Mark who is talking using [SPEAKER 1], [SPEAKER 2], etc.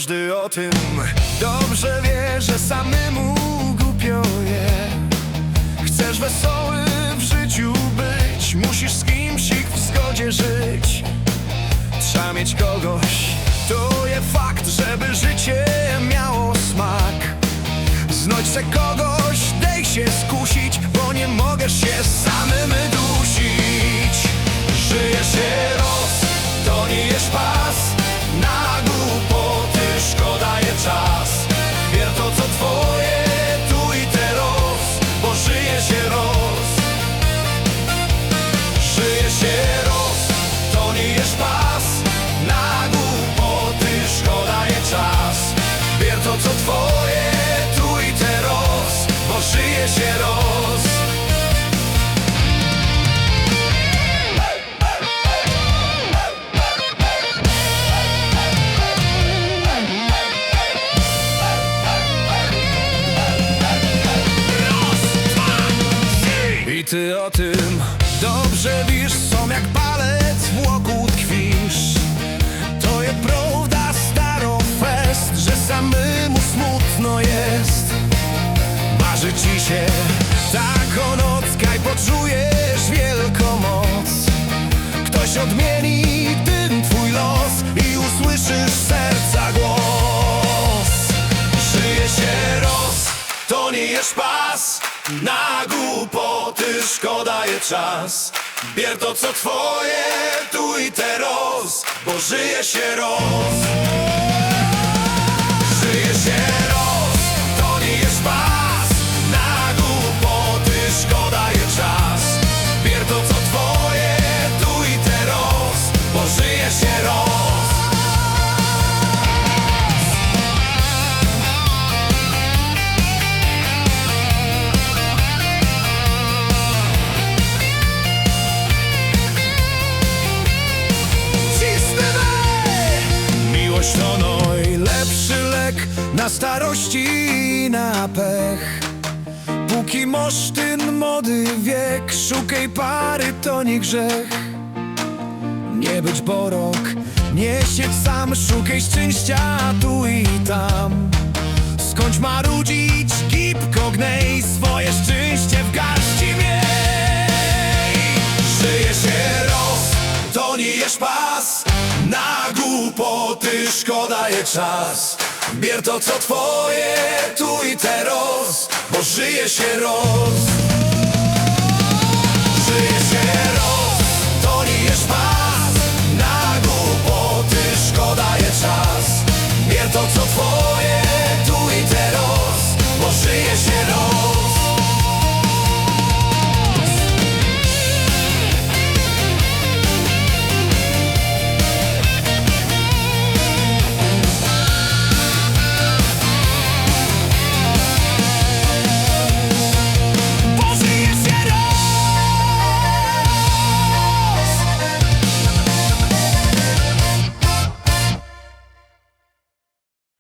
[SPEAKER 1] każdy o tym dobrze wie, że samemu głupio je. Chcesz wesoły w życiu być, musisz z kimś ich w zgodzie żyć. Trzeba mieć kogoś, to jest fakt, żeby życie miało smak. Znajdź se kogoś, daj się skusić, bo nie mogę się samym dusić. Żyje się roz, to nie jest pas, na głupoty szkoda je czas. Bier to co twoje, tu i teraz, bo żyje się roz. Żyje się roz, to nie jest pas, na głupoty szkoda je czas. Bier to co twoje, tu i teraz, bo żyje się roz. I ty o tym dobrze wiesz, są jak palec w łoku tkwisz. To je prawda staro fest, że samemu smutno jest. Marzy ci się taką noc, kaj poczujesz wielką moc. Ktoś odmieni ten twój los i usłyszysz serca głos. Żyje się roz, to nie jest pas, na głupoty szkoda je czas. Bier to co twoje, tu i teraz, bo żyje się roz. Żyje się roz, to nie jest pas, na głupoty szkoda je czas. Bier to co twoje, tu i teraz, bo żyje się roz. Miłość to najlepszy lek na starości i na pech. Póki masz ten młody wiek, szukaj pary, to nie grzech. Nie być borok, nie siedź sam, szukaj szczęścia tu i tam. Skończ marudzić, gibko gnej, swoje szczęście w garści miej. Żyje się roz, to nie jest pas, na głupoty szkoda je czas. Bier to co twoje, tu i teraz, bo żyje się roz.